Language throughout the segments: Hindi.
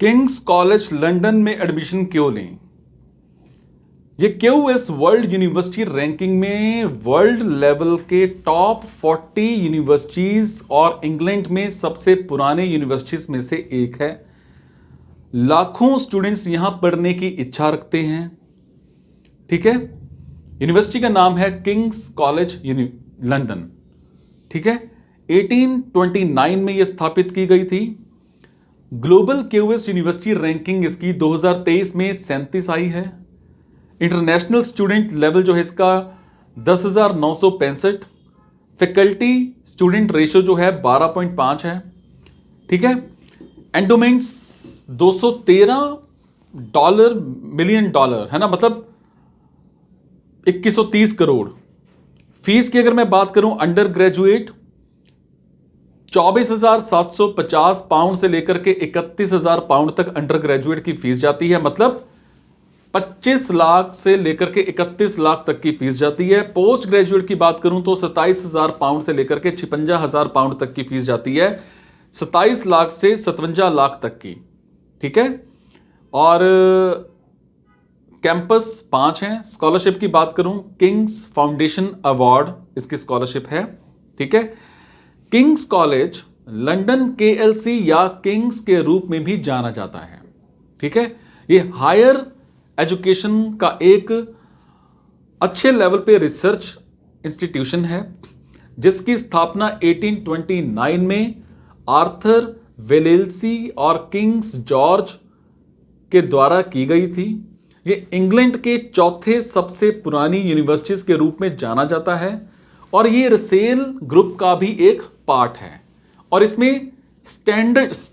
किंग्स कॉलेज लंदन में एडमिशन क्यों लें? ये क्यों इस वर्ल्ड यूनिवर्सिटी रैंकिंग में वर्ल्ड लेवल के टॉप 40 यूनिवर्सिटीज और इंग्लैंड में सबसे पुराने यूनिवर्सिटीज में से एक है। लाखों स्टूडेंट्स यहां पढ़ने की इच्छा रखते हैं। ठीक है, यूनिवर्सिटी का नाम है किंग्स कॉलेज लंदन। ठीक है, 1829 में यह स्थापित की गई थी। ग्लोबल क्यूएस यूनिवर्सिटी रैंकिंग इसकी 2023 में 37 आई है। इंटरनेशनल स्टूडेंट लेवल जो है इसका 10,965। फैकल्टी स्टूडेंट रेशियो जो है 12.5 है। ठीक है, एंडोमेंट्स $213 मिलियन है ना, मतलब 2130 करोड़। फीस की अगर मैं बात करूं, अंडर ग्रेजुएट 24,750 पाउंड से लेकर के 31,000 पाउंड तक अंडर ग्रेजुएट की फीस जाती है, मतलब 25 लाख से लेकर के 31 लाख तक की फीस जाती है। पोस्ट ग्रेजुएट की बात करूं तो 27,000 पाउंड से लेकर के 56,000 पाउंड तक की फीस जाती है, 27 लाख से 57 लाख तक की। ठीक है, और कैंपस 5 हैं। स्कॉलरशिप की बात करूं, किंग्स फाउंडेशन अवार्ड इसकी स्कॉलरशिप है। ठीक है, किंग्स कॉलेज लंदन केएलसी या किंग्स के रूप में भी जाना जाता है। ठीक है, ये हायर एजुकेशन का एक अच्छे लेवल पे रिसर्च इंस्टीट्यूशन है, जिसकी स्थापना 1829 में आर्थर वेलेसी और किंग्स जॉर्ज के द्वारा की गई थी। ये इंग्लैंड के चौथे सबसे पुरानी यूनिवर्सिटीज के रूप में जाना जाता है और ये रसेल ग्रुप का भी एक पार्ट है। और इसमें स्ट्रेंड्स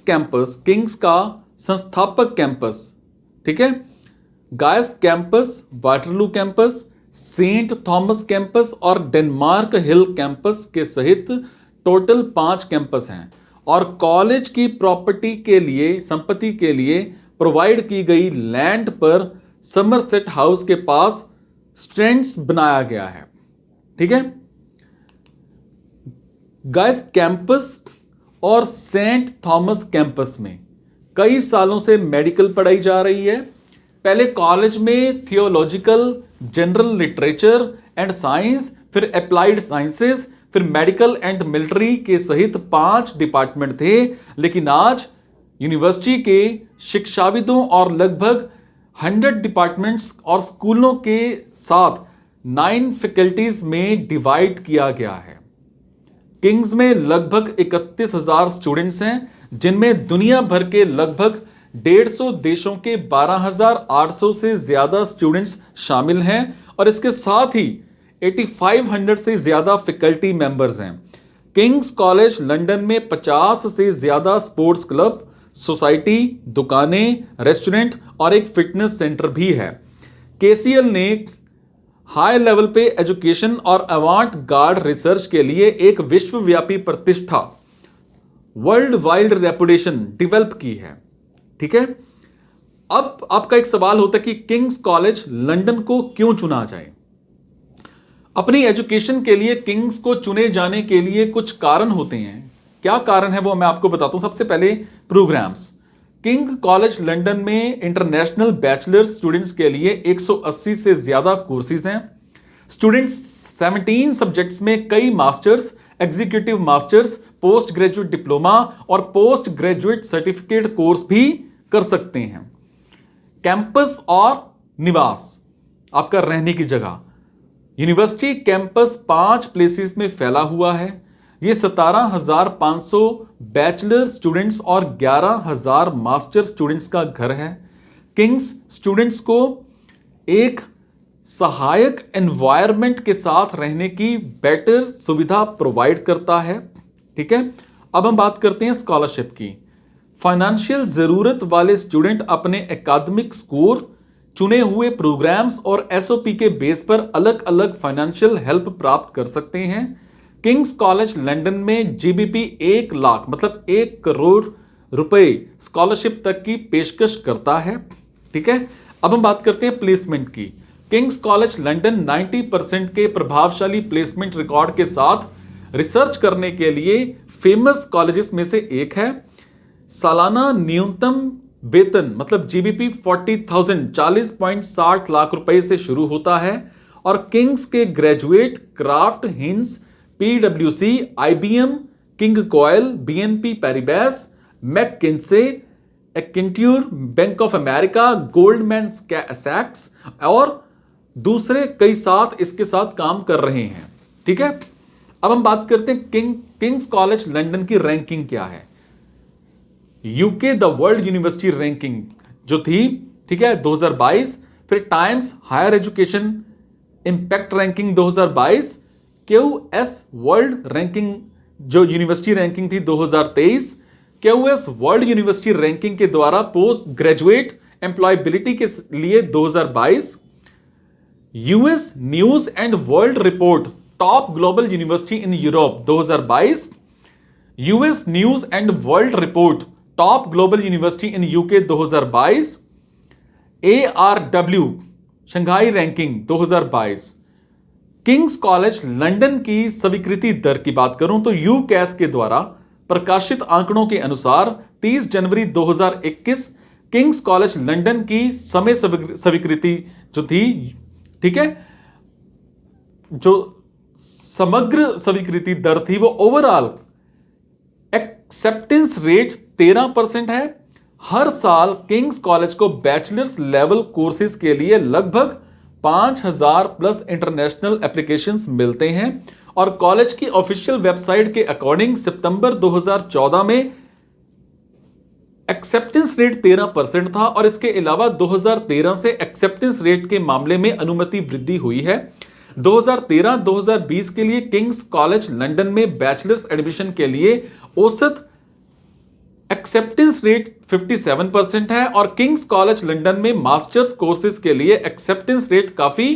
कैंपस किंग्स का संस्थापक कैंपस, ठीक है, Guy's campus, Waterloo campus, Saint Thomas campus और डेनमार्क हिल कैंपस के सहित टोटल 5 कैंपस हैं। और कॉलेज की संपत्ति के लिए प्रोवाइड की गई लैंड पर समरसेट हाउस के पास स्ट्रेंड्स बनाया गया है। ठीक है गाइस, कैंपस और सेंट थॉमस कैंपस में कई सालों से मेडिकल पढ़ाई जा रही है। पहले कॉलेज में theological, general literature and science, फिर अप्लाइड साइंसेस, फिर मेडिकल एंड मिलिट्री के सहित 5 डिपार्टमेंट थे। लेकिन आज यूनिवर्सिटी के शिक्षाविदों और लगभग 100 डिपार्टमेंट्स और स्कूलों के साथ 9 फैकल्टीज में डिवाइड किया गया है। किंग्स में लगभग 31,000 स्टूडेंट्स हैं, जिनमें दुनिया भर के लगभग 150 देशों के 12,800 से ज्यादा स्टूडेंट्स शामिल हैं और इसके साथ ही 8,500 से ज्यादा फैकल्टी मेंबर्स हैं। किंग्स कॉलेज लंदन में 50 से ज्यादा स्पोर्ट्स क्लब, सोसाइटी, दुकानें, रेस्टोरेंट और एक फिटनेस सेंटर भी है। केसीएल ने हाई लेवल पे एजुकेशन और अवांट गार्ड रिसर्च के लिए एक विश्वव्यापी प्रतिष्ठा, वर्ल्ड वाइड रेपुटेशन डेवलप की है। ठीक है, अब आपका एक सवाल होता है कि किंग्स कॉलेज लंदन को क्यों चुना जाए? अपनी एजुकेशन के लिए किंग्स को चुने जाने के लिए कुछ कारण होते हैं। क्या कारण है वो मैं आपको बताता हूं। सबसे पहले प्रोग्राम्स। किंग कॉलेज लंदन में इंटरनेशनल बैचलर्स स्टूडेंट्स के लिए 180 से ज्यादा कोर्सेज हैं। स्टूडेंट्स 17 सब्जेक्ट्स में कई masters, executive masters, post graduate diploma और पोस्ट ग्रेजुएट सर्टिफिकेट कोर्स भी कर सकते हैं। कैंपस और निवास, आपका रहने की जगह। यूनिवर्सिटी कैंपस 5 प्लेसेस में फैला हुआ है। ये 17,500 बैचलर स्टूडेंट्स और 11,000 मास्टर स्टूडेंट्स का घर है। किंग्स स्टूडेंट्स को एक सहायक एनवायरनमेंट के साथ रहने की बेटर सुविधा प्रोवाइड करता है। ठीक है, अब हम बात करते हैं स्कॉलरशिप की। फाइनेंशियल जरूरत वाले स्टूडेंट अपने एकेडमिक स्कोर, चुने हुए प्रोग्राम्स और एसओपी के बेस पर अलग अलग फाइनेंशियल हेल्प प्राप्त कर सकते हैं। किंग्स कॉलेज लंदन में जीबीपी 1 लाख मतलब 1 करोड़ रुपए स्कॉलरशिप तक की पेशकश करता है। ठीक है, अब हम बात करते हैं प्लेसमेंट की। किंग्स कॉलेज लंदन 90% के प्रभावशाली प्लेसमेंट रिकॉर्ड के साथ रिसर्च करने के लिए फेमस कॉलेजेस में से एक है। सालाना न्यूनतम वेतन मतलब जीबीपी 40,000 40.60 लाख रुपए से शुरू होता है और किंग्स के ग्रेजुएट क्राफ्ट हिंस पीडब्ल्यूसी आईबीएम किंग कॉयल BNP Paribas McKinsey Accenture Bank of America Goldman सैक्स और दूसरे कई साथ इसके साथ काम कर रहे हैं। ठीक है, अब हम बात करते हैं किंग्स कॉलेज लंदन की रैंकिंग क्या है। UK the world university ranking जो थी, ठीक है, 2022, फिर Times Higher Education impact ranking 2022, QS world ranking जो यूनिवर्सिटी रैंकिंग थी 2023, क्यूएस वर्ल्ड यूनिवर्सिटी रैंकिंग के द्वारा पोस्ट ग्रेजुएट एम्प्लॉयबिलिटी के लिए 2022, US news and world report top global university in Europe 2022, US news and world report top global university in UK 2022, ARW Shanghai ranking 2022। Kings College London की स्वीकृति दर की बात करूं तो यूकैस के द्वारा प्रकाशित आंकड़ों के अनुसार 30 जनवरी 2021 किंग्स कॉलेज लंदन की समय स्वीकृति जो थी, ठीक है, जो समग्र स्वीकृति दर थी वो ओवरऑल एक्सेप्टेंस रेट 13% है। हर साल किंग्स कॉलेज को बैचलर्स लेवल कोर्सेज के लिए लगभग 5,000 प्लस इंटरनेशनल एप्लीकेशंस मिलते हैं और कॉलेज की ऑफिशियल वेबसाइट के अकॉर्डिंग सितंबर 2014 में एक्सेप्टेंस रेट 13% था और इसके अलावा 2013 से एक्सेप्टेंस रेट के मामले में अनुमति वृद्धि हुई है। 2013-2020 के लिए किंग्स कॉलेज लंदन में बैचलर्स एडमिशन के लिए औसत एक्सेप्टेंस रेट 57% है और किंग्स कॉलेज लंदन में मास्टर्स कोर्सेज के लिए एक्सेप्टेंस रेट काफी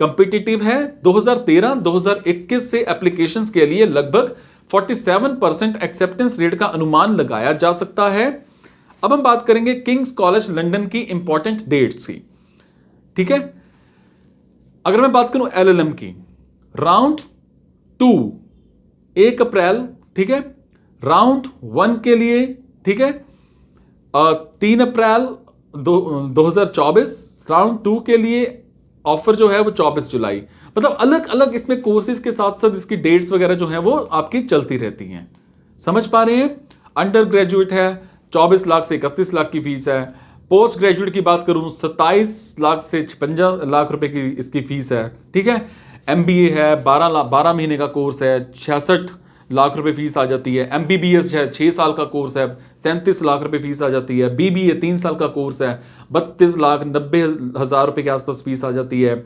कंपिटिटिव है। 2013-2021 से एप्लीकेशंस के लिए लगभग 47% एक्सेप्टेंस रेट का अनुमान लगाया जा सकता है। अब हम बात करेंगे किंग्स कॉलेज लंदन की इंपॉर्टेंट डेट्स की। ठीक है, अगर मैं बात करूं एलएलएम की, राउंड 2 1 अप्रैल, ठीक है, राउंड 1 के लिए, ठीक है, 3 अप्रैल 2024, राउंड 2 के लिए ऑफर जो है वो 24 जुलाई। मतलब अलग अलग इसमें कोर्सेज के साथ साथ इसकी डेट्स वगैरह जो है वो आपकी चलती रहती हैं। समझ पा रहे हैं? अंडर ग्रेजुएट है 24 लाख से 31 लाख की फीस है। पोस्ट ग्रेजुएट की बात करूं 27 लाख से 56 लाख रुपए की इसकी फीस है। ठीक है, एमबीए है 12 महीने का कोर्स है, 66 लाख रुपए फीस आ जाती है। एमबीबीएस है 6 साल का कोर्स है, 37 लाख रुपए फीस आ जाती है। बीबीए 3 साल का कोर्स है, 32 लाख 90 हजार रुपए के आसपास फीस आ जाती है।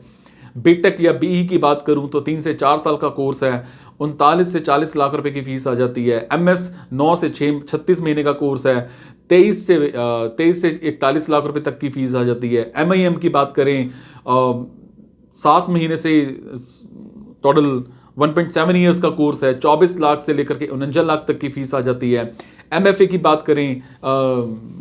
बीटेक या बीई की बात करूं तो 3 से 4 साल का कोर्स है, 39 से 40 लाख रुपए की फीस आ जाती है। एमएस 9 से 36 महीने का कोर्स है, 23 से 41 लाख रुपए तक की फीस आ जाती है। एमआईएम की बात करें 7 महीने से टोटल 1.7 ईयर्स का कोर्स है, 24 लाख से लेकर के 49 लाख तक की फीस आ जाती है। एमएफए की बात करें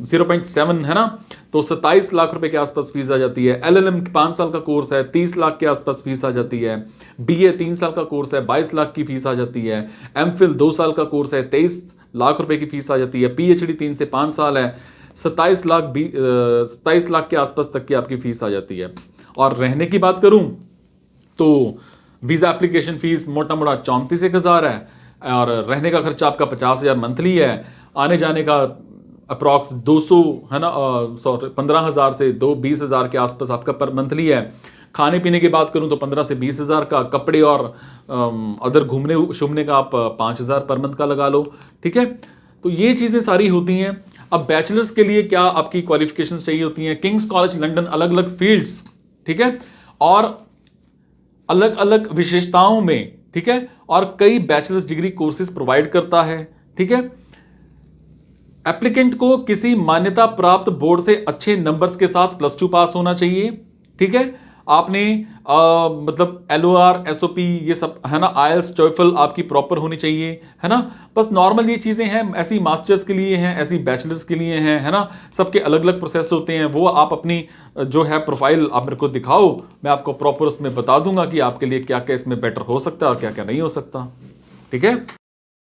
0.7 है ना, तो 27 लाख रुपए के आसपास फीस आ जाती है। एलएलएम 5 साल का कोर्स है, 30 लाख के आसपास फीस आ जाती है। बीए 3 साल का कोर्स है, 22 लाख की फीस आ जाती है। एमफिल 2 साल का कोर्स है, 23 लाख रुपए की फीस आ जाती है। पीएचडी 3 से 5 साल है, 27 लाख के आसपास तक की आपकी फीस आ जाती है। और रहने की बात करूं तो वीजा एप्लीकेशन फीस मोटा मोटा 34,000 है और रहने का खर्चा आपका 50,000 मंथली है। आने जाने का अप्रॉक्स 200 है ना, 15,000 से 20,000 के आसपास आपका पर मंथली है। खाने पीने की बात करूं तो 15 से 20,000 का, कपड़े और अदर घूमने शूमने का आप 5,000 पर मंथ का लगा लो। ठीक है, तो ये चीज़ें सारी होती हैं। अब बैचलर्स के लिए क्या आपकी क्वालिफिकेशंस चाहिए होती हैं। किंग्स कॉलेज लंदन अलग अलग फील्ड्स, ठीक है, और अलग अलग विशेषताओं में, ठीक है, और कई बैचलर्स डिग्री कोर्सेज प्रोवाइड करता है। ठीक है, एप्लीकेंट को किसी मान्यता प्राप्त बोर्ड से अच्छे नंबर्स के साथ +2 पास होना चाहिए। ठीक है, आपने मतलब एलओआर एसओपी ये सब है ना, आईएलटीएस टोफल आपकी प्रॉपर होनी चाहिए, है ना। बस नॉर्मल ये चीजें हैं, ऐसी मास्टर्स के लिए हैं, ऐसी बैचलर्स के लिए हैं, है ना। सबके अलग अलग प्रोसेस होते हैं। वो आप अपनी जो है प्रोफाइल आप मेरे को दिखाओ, मैं आपको प्रॉपर उसमें बता दूंगा कि आपके लिए क्या क्या इसमें बेटर हो सकता है और क्या क्या नहीं हो सकता। ठीक है।